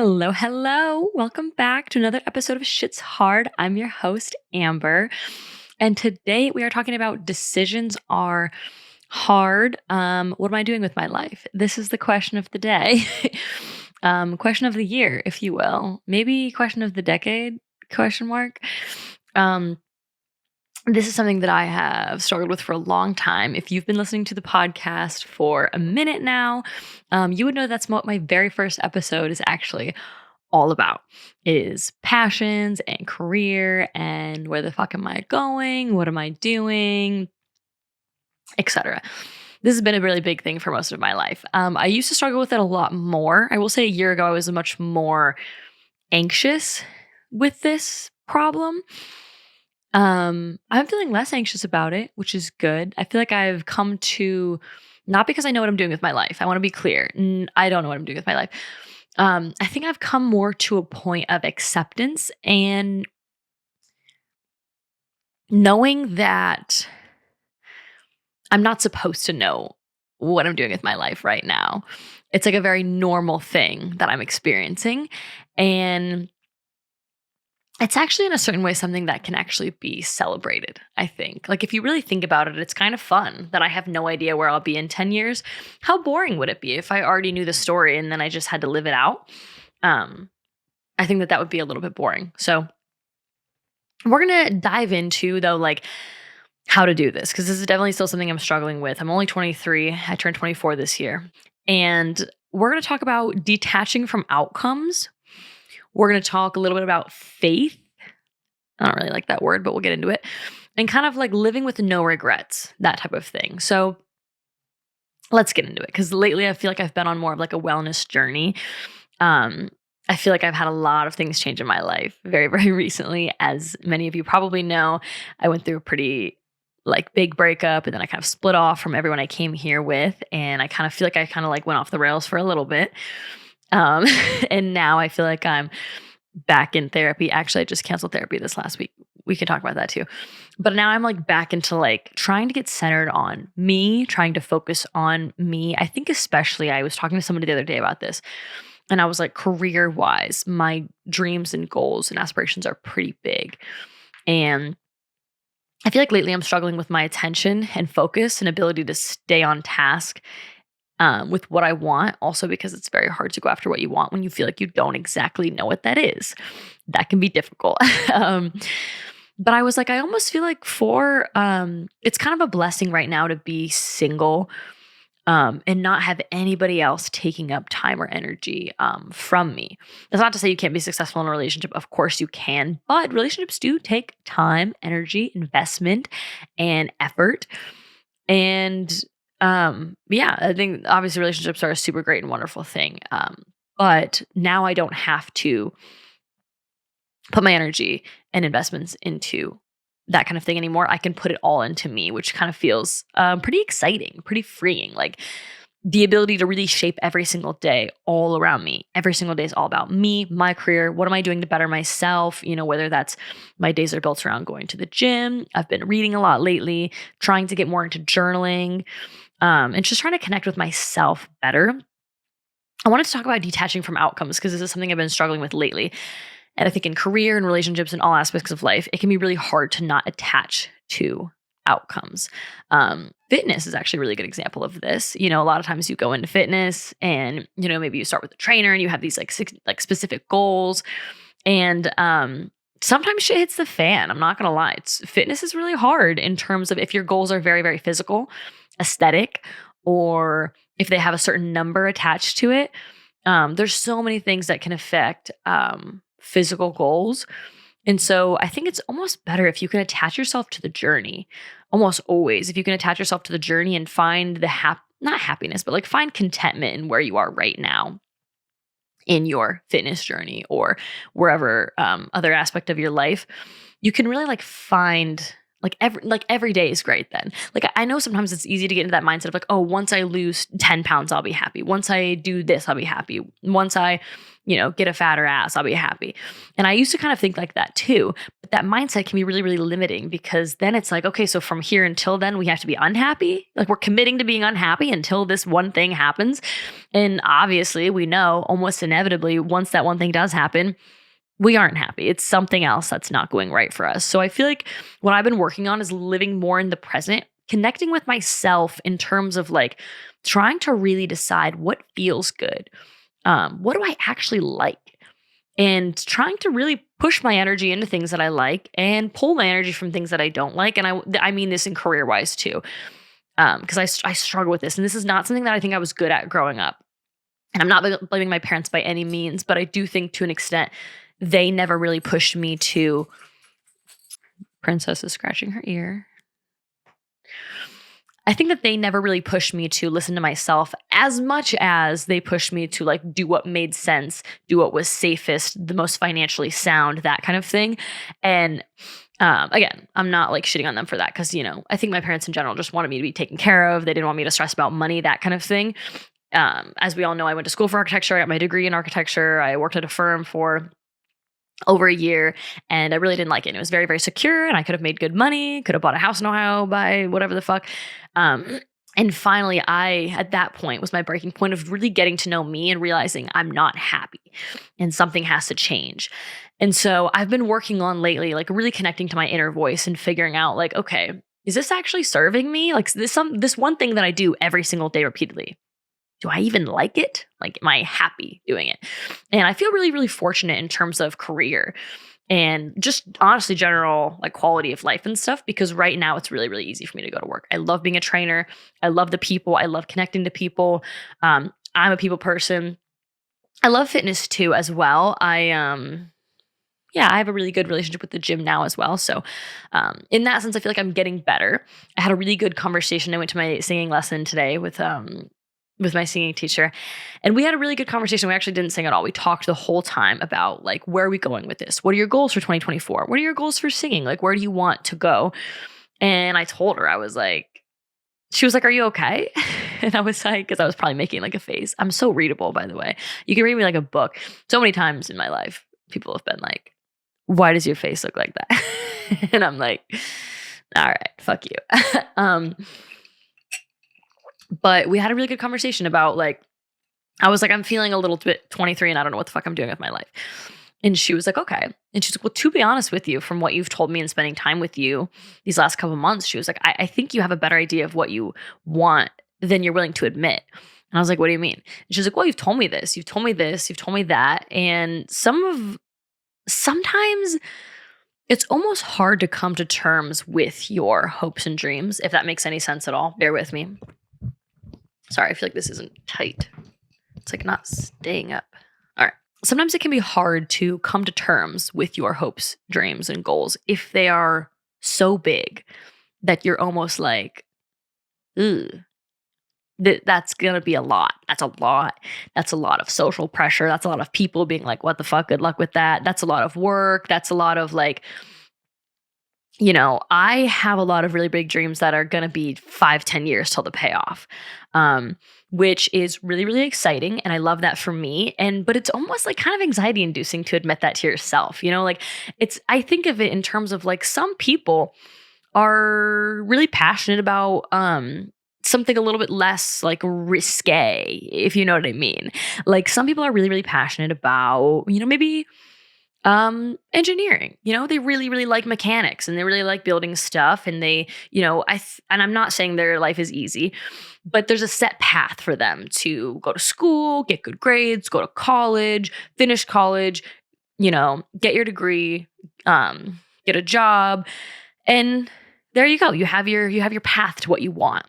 Hello, hello. Welcome back to another episode of Shit's Hard. I'm your host, Amber. And today we are talking about decisions are hard. What am I doing with my life? This is the question of the day. Question of the year, if you will. Maybe question of the decade? Question mark. This is something that I have struggled with for a long time. If you've been listening to the podcast for a minute now, you would know that's what my very first episode is actually all about, is passions and career and where the fuck am I going? What am I doing? Etc. This has been a really big thing for most of my life. I used to struggle with it a lot more. I will say a year ago, I was much more anxious with this problem. I'm feeling less anxious about it, which is good. I feel like I've come to, not because I know what I'm doing with my life. I want to be clear. I don't know what I'm doing with my life. I think I've come more to a point of acceptance and knowing that I'm not supposed to know what I'm doing with my life right now. It's like a very normal thing that I'm experiencing. And it's actually in a certain way something that can actually be celebrated, I think. Like if you really think about it, it's kind of fun that I have no idea where I'll be in 10 years. How boring would it be if I already knew the story and then I just had to live it out? I think that would be a little bit boring. So we're going to dive into though, like how to do this, because this is definitely still something I'm struggling with. I'm only 23. I turned 24 this year. And we're going to talk about detaching from outcomes. We're going to talk a little bit about faith. I don't really like that word, but we'll get into it. And kind of like living with no regrets, that type of thing. So let's get into it. Because lately I feel like I've been on more of like a wellness journey. I feel like I've had a lot of things change in my life very, very recently. As many of you probably know, I went through a pretty like big breakup, and then I kind of split off from everyone I came here with. And I kind of feel like I kind of like went off the rails for a little bit. And now I feel like I'm back in therapy. Actually, I just canceled therapy this last week. We can talk about that too. But now I'm like back into like trying to get centered on me, trying to focus on me. I think especially I was talking to somebody the other day about this, and I was like, career wise, my dreams and goals and aspirations are pretty big. And I feel like lately I'm struggling with my attention and focus and ability to stay on task with what I want, also because it's very hard to go after what you want when you feel like you don't exactly know what that is. That can be difficult. But I was like, I almost feel like it's kind of a blessing right now to be single and not have anybody else taking up time or energy from me. That's not to say you can't be successful in a relationship. Of course you can, but relationships do take time, energy, investment, and effort. And yeah, I think obviously relationships are a super great and wonderful thing. But now I don't have to put my energy and investments into that kind of thing anymore. I can put it all into me, which kind of feels pretty exciting, pretty freeing. Like the ability to really shape every single day all around me. Every single day is all about me, my career. What am I doing to better myself? You know, whether that's my days are built around going to the gym. I've been reading a lot lately, trying to get more into journaling, and just trying to connect with myself better. I wanted to talk about detaching from outcomes because this is something I've been struggling with lately. And I think in career and relationships and all aspects of life, it can be really hard to not attach to outcomes. Fitness is actually a really good example of this. You know, a lot of times you go into fitness and, you know, maybe you start with a trainer and you have these like specific goals. And sometimes shit hits the fan. I'm not going to lie. Fitness is really hard in terms of if your goals are very, very physical, aesthetic, or if they have a certain number attached to it. There's so many things that can affect physical goals. And so I think it's almost better if you can attach yourself to the journey. Almost always, if you can attach yourself to the journey and find not happiness, but like find contentment in where you are right now in your fitness journey or wherever other aspect of your life, you can really like find Every day is great then. Like I know sometimes it's easy to get into that mindset of like, oh, once I lose 10 pounds, I'll be happy. Once I do this, I'll be happy. Once I, get a fatter ass, I'll be happy. And I used to kind of think like that too. But that mindset can be really, really limiting because then it's like, okay, so from here until then, we have to be unhappy. Like we're committing to being unhappy until this one thing happens. And obviously, we know almost inevitably, once that one thing does happen, we aren't happy. It's something else that's not going right for us. So I feel like what I've been working on is living more in the present, connecting with myself in terms of like trying to really decide what feels good. What do I actually like? And trying to really push my energy into things that I like and pull my energy from things that I don't like. And I mean this in career wise too, because I struggle with this. And this is not something that I think I was good at growing up. And I'm not blaming my parents by any means, but I do think to an extent, they never really pushed me to. Princess is scratching her ear. I think that they never really pushed me to listen to myself as much as they pushed me to like do what made sense, do what was safest, the most financially sound, that kind of thing. And again, I'm not like shitting on them for that because, I think my parents in general just wanted me to be taken care of. They didn't want me to stress about money, that kind of thing. As we all know, I went to school for architecture. I got my degree in architecture. I worked at a firm for over a year and I really didn't like it. It was very, very secure and I could have made good money, could have bought a house in Ohio by whatever the fuck. And finally, at that point was my breaking point of really getting to know me and realizing I'm not happy and something has to change. And so I've been working on lately, like really connecting to my inner voice and figuring out like, okay, is this actually serving me? Like this one thing that I do every single day repeatedly. Do I even like it? Like, am I happy doing it? And I feel really, really fortunate in terms of career and just honestly general like quality of life and stuff, because right now it's really, really easy for me to go to work. I love being a trainer. I love the people. I love connecting to people. I'm a people person. I love fitness too, as well. I have a really good relationship with the gym now as well. So in that sense, I feel like I'm getting better. I had a really good conversation. I went to my singing lesson today with my singing teacher. And we had a really good conversation. We actually didn't sing at all. We talked the whole time about like, where are we going with this? What are your goals for 2024? What are your goals for singing? Like, where do you want to go? And I told her, she was like, are you okay? And I was like, because I was probably making like a face. I'm so readable, by the way. You can read me like a book. So many times in my life, people have been like, why does your face look like that? And I'm like, all right, fuck you. But we had a really good conversation about like, I was like, I'm feeling a little bit 23 and I don't know what the fuck I'm doing with my life. And she was like, okay. And she's like, well, to be honest with you, from what you've told me and spending time with you these last couple of months, she was like, I think you have a better idea of what you want than you're willing to admit. And I was like, what do you mean? And she's like, well, you've told me this, you've told me this, you've told me that. And sometimes it's almost hard to come to terms with your hopes and dreams, if that makes any sense at all. Bear with me. Sorry, I feel like this isn't tight. It's like not staying up. All right. Sometimes it can be hard to come to terms with your hopes, dreams, and goals if they are so big that you're almost like, ooh, that's going to be a lot. That's a lot. That's a lot of social pressure. That's a lot of people being like, what the fuck? Good luck with that. That's a lot of work. That's a lot of like, I have a lot of really big dreams that are going to be 5-10 years till the payoff, which is really, really exciting. And I love that for me. But it's almost like kind of anxiety inducing to admit that to yourself, I think of it in terms of like some people are really passionate about, something a little bit less like risque, if you know what I mean. Like some people are really, really passionate about, maybe engineering. They really, really like mechanics and they really like building stuff. And they, and I'm not saying their life is easy, but there's a set path for them to go to school, get good grades, go to college, finish college, get your degree, get a job. And there you go. You have your path to what you want.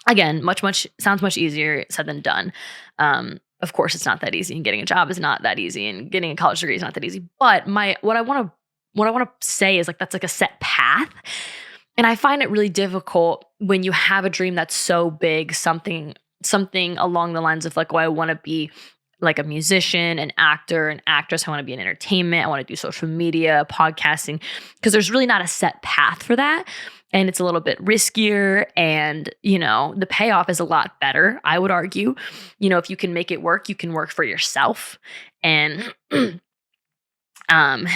Again, sounds much easier said than done. Of course, it's not that easy, and getting a job is not that easy, and getting a college degree is not that easy. But what I want to say is like that's like a set path, and I find it really difficult when you have a dream that's so big, something along the lines of like, oh, I want to be like a musician, an actor, an actress. I want to be in entertainment. I want to do social media, podcasting, because there's really not a set path for that. And it's a little bit riskier. And, the payoff is a lot better, I would argue. If you can make it work, you can work for yourself. And, um,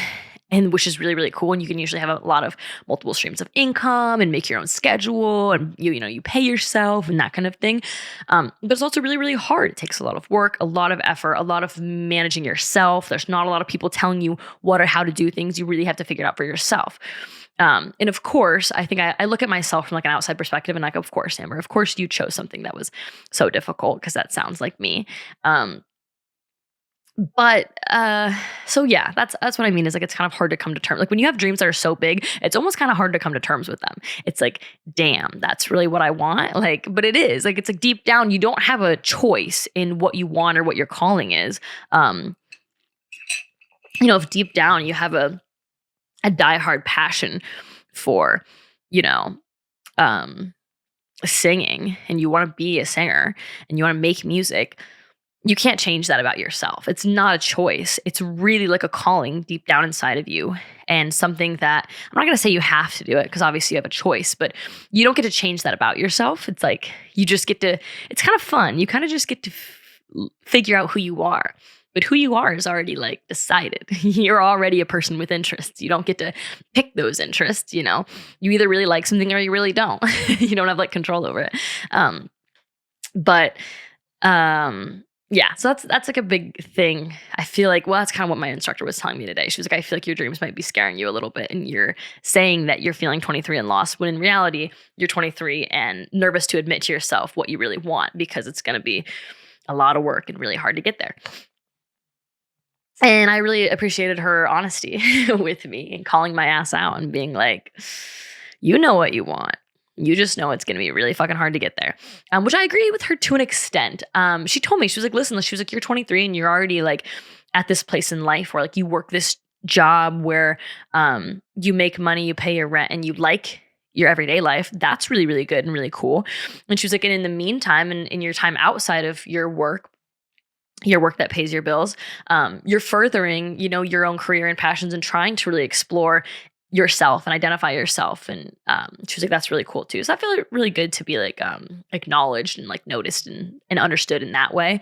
and which is really, really cool. And you can usually have a lot of multiple streams of income and make your own schedule, and you pay yourself and that kind of thing. But it's also really, really hard. It takes a lot of work, a lot of effort, a lot of managing yourself. There's not a lot of people telling you what or how to do things. You really have to figure it out for yourself. And of course, I think I look at myself from like an outside perspective and like, of course, Amber, of course you chose something that was so difficult, because that sounds like me. So yeah, that's what I mean, is like, it's kind of hard to come to terms. Like when you have dreams that are so big, it's almost kind of hard to come to terms with them. It's like, damn, that's really what I want. Like, but it is like, it's like deep down, you don't have a choice in what you want or what your calling is. If deep down you have a diehard passion for, singing, and you want to be a singer and you want to make music, you can't change that about yourself. It's not a choice. It's really like a calling deep down inside of you, and something that I'm not going to say you have to do it, because obviously you have a choice, but you don't get to change that about yourself. It's like, you just get to, it's kind of fun. You kind of just get to figure out who you are. But who you are is already like decided. You're already a person with interests. You don't get to pick those interests, You either really like something or you really don't. You don't have like control over it. Yeah, so that's like a big thing. I feel like, well, that's kind of what my instructor was telling me today. She was like, I feel like your dreams might be scaring you a little bit, and you're saying that you're feeling 23 and lost, when in reality, you're 23 and nervous to admit to yourself what you really want, because it's going to be a lot of work and really hard to get there. And I really appreciated her honesty with me and calling my ass out and being like, you know what you want. You just know it's going to be really fucking hard to get there. Which I agree with her to an extent. She told me, she was like, listen, she was like, you're 23 and you're already like at this place in life where like you work this job where you make money, you pay your rent, and you like your everyday life. That's really, really good and really cool. And she was like, and in the meantime, and in your time outside of your work that pays your bills, you're furthering, your own career and passions, and trying to really explore yourself and identify yourself. And she was like, that's really cool too. So I feel really good to be like acknowledged and like noticed and understood in that way.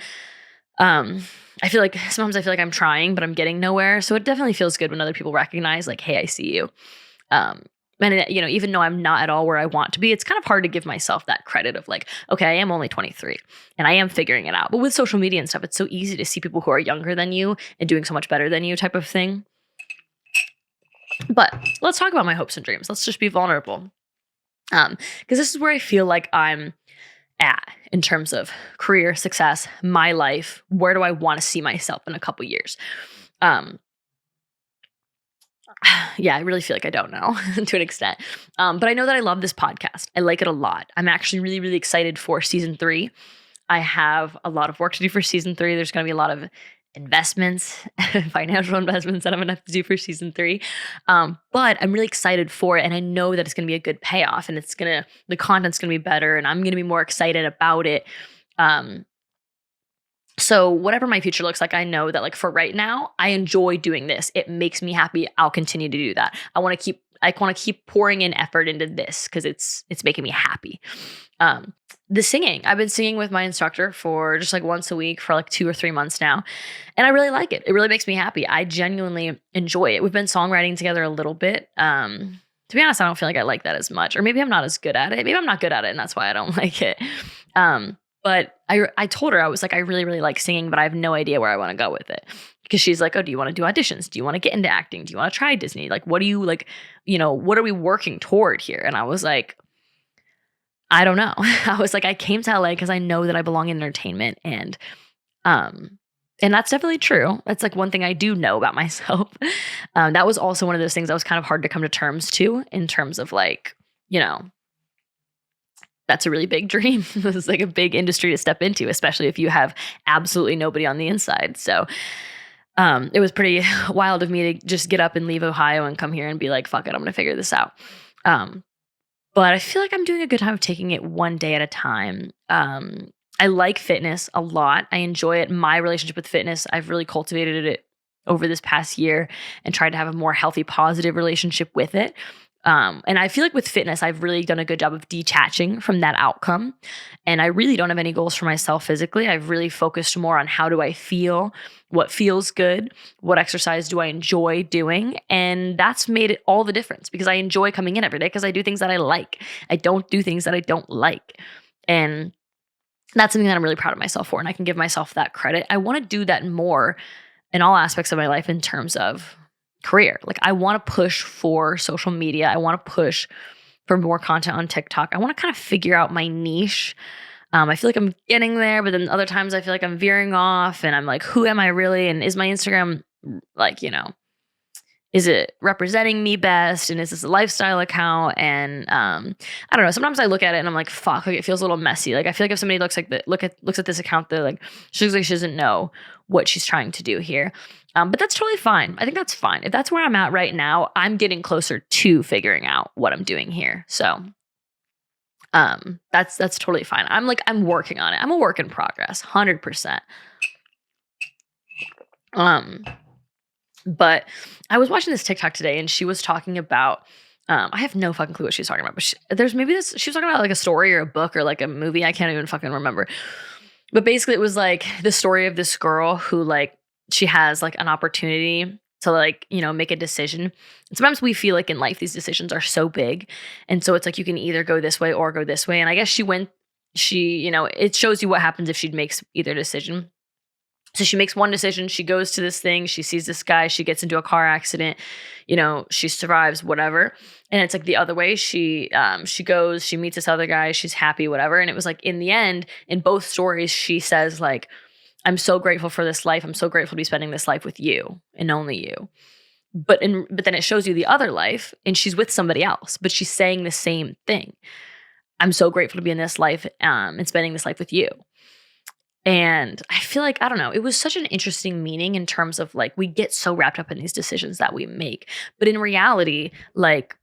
I feel like sometimes I'm trying, but I'm getting nowhere. So it definitely feels good when other people recognize like, hey, I see you. And even though I'm not at all where I want to be, it's kind of hard to give myself that credit of like, okay, I am only 23 and I am figuring it out. But with social media and stuff, it's so easy to see people who are younger than you and doing so much better than you, type of thing. But let's talk about my hopes and dreams. Let's just be vulnerable. Because this is where I feel like I'm at in terms of career success, my life. Where do I want to see myself in a couple years? Yeah, I really feel like I don't know to an extent. But I know that I love this podcast. I like it a lot. I'm actually really, really excited for season 3. I have a lot of work to do for season 3. There's going to be a lot of investments, financial investments that I'm going to have to do for season 3. But I'm really excited for it. And I know that it's going to be a good payoff, and the content's going to be better, and I'm going to be more excited about it. So whatever my future looks like, I know that like for right now, I enjoy doing this. It makes me happy. I'll continue to do that. I want to keep pouring in effort into this because it's making me happy. The singing, I've been singing with my instructor for just like once a week for like 2 or 3 months now. And I really like it. It really makes me happy. I genuinely enjoy it. We've been songwriting together a little bit. To be honest, I don't feel like I like that as much, or maybe I'm not as good at it. Maybe I'm not good at it and that's why I don't like it. But I told her, I was like, I really, really like singing, but I have no idea where I want to go with it. Because she's like, oh, do you want to do auditions? Do you want to get into acting? Do you want to try Disney? Like, what do you like, what are we working toward here? And I was like, I don't know. I was like, I came to LA because I know that I belong in entertainment. And that's definitely true. That's like one thing I do know about myself. That was also one of those things that was kind of hard to come to terms to, in terms of like, that's a really big dream. It's like a big industry to step into, especially if you have absolutely nobody on the inside. So it was pretty wild of me to just get up and leave Ohio and come here and be like, fuck it, I'm going to figure this out. But I feel like I'm doing a good time of taking it one day at a time. I like fitness a lot. I enjoy it. My relationship with fitness, I've really cultivated it over this past year and tried to have a more healthy, positive relationship with it. And I feel like with fitness, I've really done a good job of detaching from that outcome. And I really don't have any goals for myself physically. I've really focused more on how do I feel, what feels good, what exercise do I enjoy doing. And that's made it all the difference because I enjoy coming in every day because I do things that I like. I don't do things that I don't like. And that's something that I'm really proud of myself for. And I can give myself that credit. I want to do that more in all aspects of my life in terms of career. Like I want to push for social media. I want to push for more content on TikTok. I want to kind of figure out my niche. I feel like I'm getting there, but then other times I feel like I'm veering off and I'm like, who am I really? And is my Instagram like, is it representing me best? And is this a lifestyle account? And I don't know. Sometimes I look at it and I'm like, fuck, like it feels a little messy. Like I feel like if somebody looks at this account, they're like, she looks like she doesn't know what she's trying to do here. But that's totally fine. I think that's fine. If that's where I'm at right now, I'm getting closer to figuring out what I'm doing here. So that's totally fine. I'm working on it. I'm a work in progress, 100%. But I was watching this TikTok today and she was talking about, I have no fucking clue what she's talking about, but she was talking about like a story or a book or like a movie. I can't even fucking remember. But basically it was like the story of this girl who like, she has like an opportunity to like, make a decision. And sometimes we feel like in life, these decisions are so big. And so it's like, you can either go this way or go this way. And I guess it shows you what happens if she makes either decision. So she makes one decision, she goes to this thing, she sees this guy, she gets into a car accident, she survives, whatever. And it's like the other way, she goes, she meets this other guy, she's happy, whatever. And it was like in the end, in both stories, she says like, I'm so grateful for this life. I'm so grateful to be spending this life with you and only you. But then it shows you the other life and she's with somebody else, but she's saying the same thing. I'm so grateful to be in this life and spending this life with you. And I feel like, I don't know, it was such an interesting meaning in terms of like, we get so wrapped up in these decisions that we make. But in reality, like,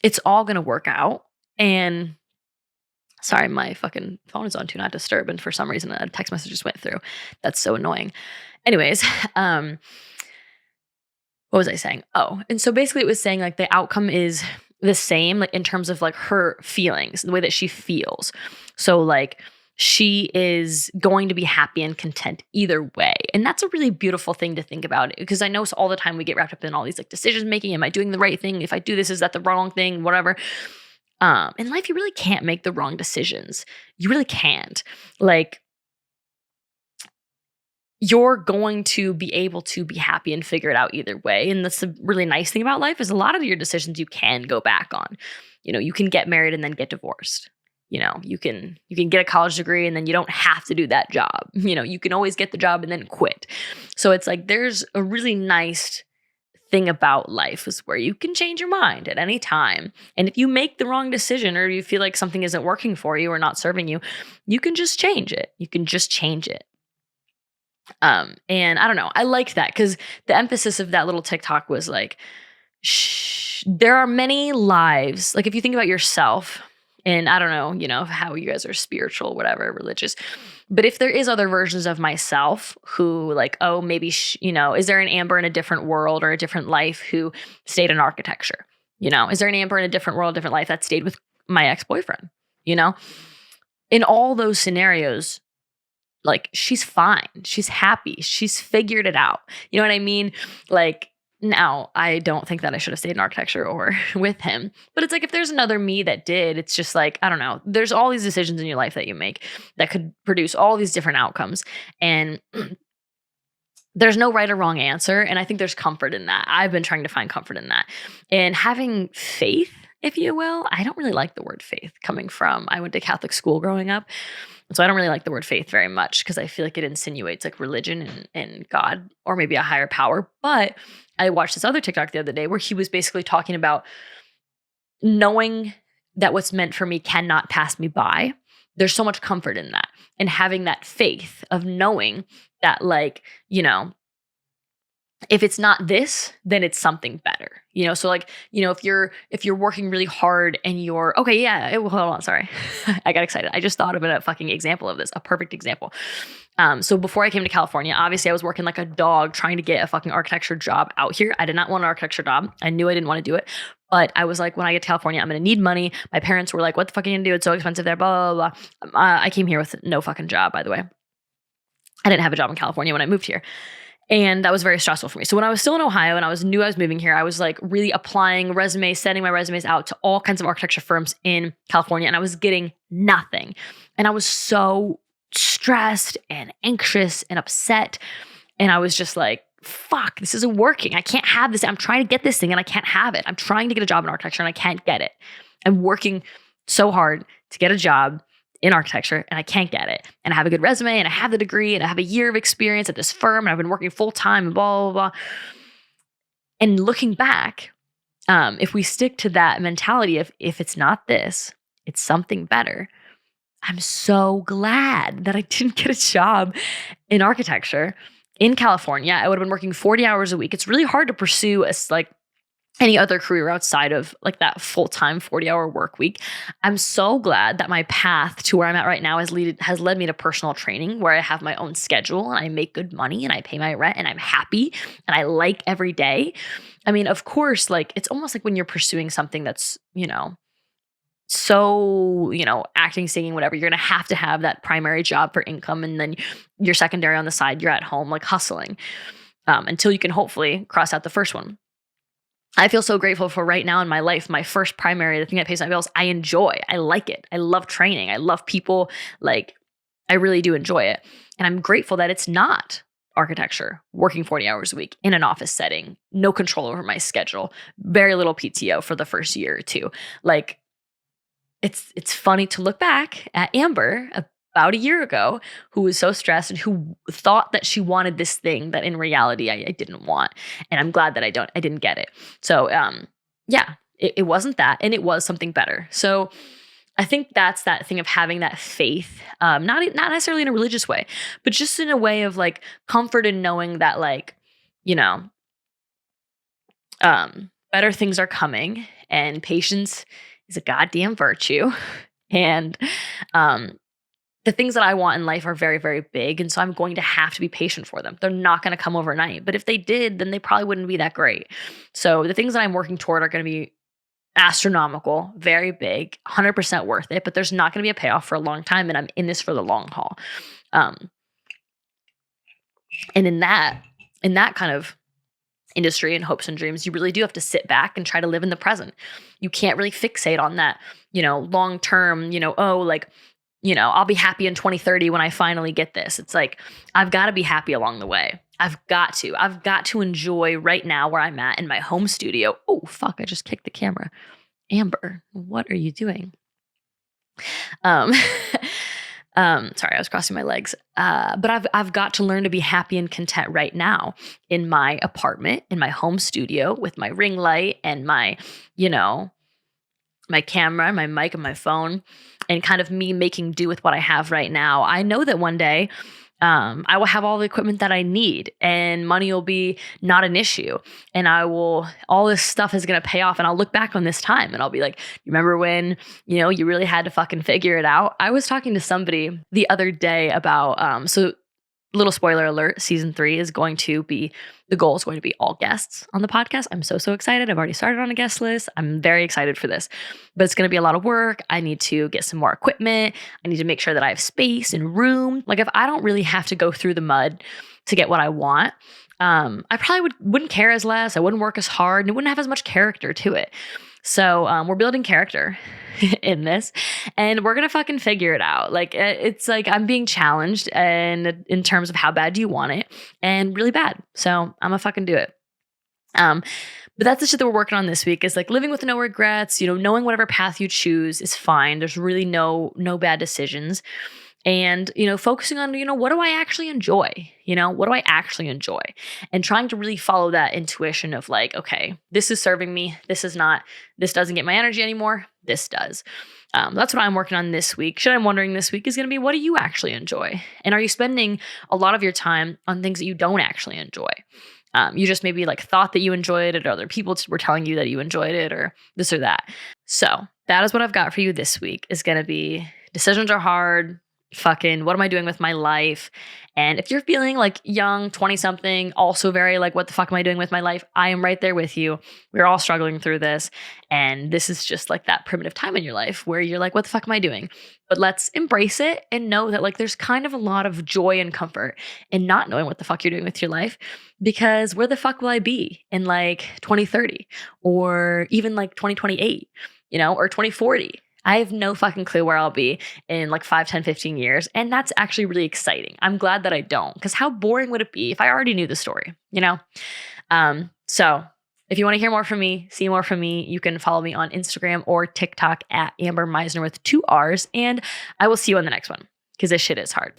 it's all going to work out. And sorry, my fucking phone is on Do Not Disturb. And for some reason, a text message just went through. That's so annoying. Anyways, what was I saying? Oh, and so basically it was saying like the outcome is the same, like in terms of like her feelings, the way that she feels. So like, she is going to be happy and content either way. And that's a really beautiful thing to think about because I know all the time we get wrapped up in all these like decisions making. Am I doing the right thing? If I do this, is that the wrong thing? Whatever. In life, you really can't make the wrong decisions. You really can't. Like, you're going to be able to be happy and figure it out either way. And that's the really nice thing about life is a lot of your decisions you can go back on. You can get married and then get divorced. You can get a college degree and then you don't have to do that job. You can always get the job and then quit. So it's like there's a really nice thing about life is where you can change your mind at any time. And if you make the wrong decision or you feel like something isn't working for you or not serving you, you can just change it. You can just change it. And I don't know. I liked that because the emphasis of that little TikTok was like, there are many lives. Like if you think about yourself, and I don't know, how you guys are spiritual, whatever, religious. But if there is other versions of myself who like, oh, maybe, is there an Amber in a different world or a different life who stayed in architecture? Is there an Amber in a different world, different life that stayed with my ex-boyfriend? In all those scenarios, like she's fine. She's happy. She's figured it out. You know what I mean? Like, now, I don't think that I should have stayed in architecture or with him. But it's like if there's another me that did, it's just like, I don't know. There's all these decisions in your life that you make that could produce all these different outcomes. And there's no right or wrong answer. And I think there's comfort in that. I've been trying to find comfort in that. And having faith, if you will. I don't really like the word faith coming from, I went to Catholic school growing up. So I don't really like the word faith very much because I feel like it insinuates like religion and God or maybe a higher power. But I watched this other TikTok the other day where he was basically talking about knowing that what's meant for me cannot pass me by. There's so much comfort in that. And having that faith of knowing that if it's not this, then it's something better. So like, if you're working really hard and you're okay, yeah, hold on, sorry. I got excited. I just thought of a fucking example of this, a perfect example. So before I came to California, obviously I was working like a dog trying to get a fucking architecture job out here. I did not want an architecture job. I knew I didn't want to do it. But I was like, when I get to California, I'm going to need money. My parents were like, what the fuck are you going to do? It's so expensive there, blah, blah, blah. I came here with no fucking job, by the way. I didn't have a job in California when I moved here. And that was very stressful for me. So when I was still in Ohio and knew I was moving here, I was like really applying resumes, sending my resumes out to all kinds of architecture firms in California, and I was getting nothing. And I was so stressed and anxious and upset. And I was just like, fuck, this isn't working. I can't have this. I'm trying to get this thing and I can't have it. I'm trying to get a job in architecture and I can't get it. I'm working so hard to get a job in architecture and I can't get it. And I have a good resume and I have the degree and I have a year of experience at this firm and I've been working full time and blah, blah, blah. And looking back, if we stick to that mentality of if it's not this, it's something better. I'm so glad that I didn't get a job in architecture in California. I would have been working 40 hours a week. It's really hard to pursue any other career outside of like that full-time 40-hour work week. I'm so glad that my path to where I'm at right now has led me to personal training where I have my own schedule and I make good money and I pay my rent and I'm happy and I like every day. I mean, of course, like it's almost like when you're pursuing something that's, so, acting, singing, whatever, you're going to have that primary job for income. And then your secondary on the side, you're at home, like hustling until you can hopefully cross out the first one. I feel so grateful for right now in my life, my first primary, the thing that pays my bills, I enjoy. I like it. I love training. I love people. Like, I really do enjoy it. And I'm grateful that it's not architecture, working 40 hours a week in an office setting, no control over my schedule, very little PTO for the first year or two. Like, it's funny to look back at Amber about a year ago, who was so stressed and who thought that she wanted this thing that in reality I didn't want. And I'm glad that I didn't get it. So it wasn't that, and it was something better. So I think that's that thing of having that faith, not necessarily in a religious way, but just in a way of like comfort in knowing that like, better things are coming and patience is a goddamn virtue. And the things that I want in life are very, very big. And so I'm going to have to be patient for them. They're not going to come overnight. But if they did, then they probably wouldn't be that great. So the things that I'm working toward are going to be astronomical, very big, 100% worth it. But there's not going to be a payoff for a long time. And I'm in this for the long haul. And in that kind of industry and hopes and dreams, you really do have to sit back and try to live in the present. You can't really fixate on that, long term, I'll be happy in 2030 when I finally get this. It's like, I've got to be happy along the way. I've got to enjoy right now where I'm at in my home studio. Oh, fuck, I just kicked the camera. Amber, what are you doing? Sorry, I was crossing my legs. But I've got to learn to be happy and content right now in my apartment, in my home studio with my ring light and my, my camera, my mic and my phone, and kind of me making do with what I have right now. I know that one day I will have all the equipment that I need and money will be not an issue. And all this stuff is going to pay off. And I'll look back on this time and I'll be like, you remember when, you really had to fucking figure it out? I was talking to somebody the other day about, so little spoiler alert, season 3 the goal is going to be all guests on the podcast. I'm so excited. I've already started on a guest list. I'm very excited for this, but it's going to be a lot of work. I need to get some more equipment. I need to make sure that I have space and room. Like if I don't really have to go through the mud to get what I want, I probably wouldn't care as less. I wouldn't work as hard and it wouldn't have as much character to it. So we're building character in this and we're going to fucking figure it out. Like it's like I'm being challenged and in terms of how bad do you want it and really bad. So I'm going to fucking do it. But that's the shit that we're working on this week is like living with no regrets, knowing whatever path you choose is fine. There's really no bad decisions. And, focusing on, what do I actually enjoy? What do I actually enjoy? And trying to really follow that intuition of like, okay, this is serving me. This is not, this doesn't get my energy anymore. This does. That's what I'm working on this week. Shit I'm wondering this week is going to be, what do you actually enjoy? And are you spending a lot of your time on things that you don't actually enjoy? You just maybe like thought that you enjoyed it, or other people were telling you that you enjoyed it, or this or that. So that is what I've got for you this week. Is going to be decisions are hard. Fucking, what am I doing with my life? And if you're feeling like young, 20 something, also very like, what the fuck am I doing with my life? I am right there with you. We're all struggling through this. And this is just like that primitive time in your life where you're like, what the fuck am I doing? But let's embrace it and know that like there's kind of a lot of joy and comfort in not knowing what the fuck you're doing with your life, because where the fuck will I be in like 2030 or even like 2028, or 2040? I have no fucking clue where I'll be in like 5, 10, 15 years. And that's actually really exciting. I'm glad that I don't, because how boring would it be if I already knew the story? So if you want to hear more from me, see more from me, you can follow me on Instagram or TikTok at Amber Meisner with 2 R's. And I will see you on the next one, because this shit is hard.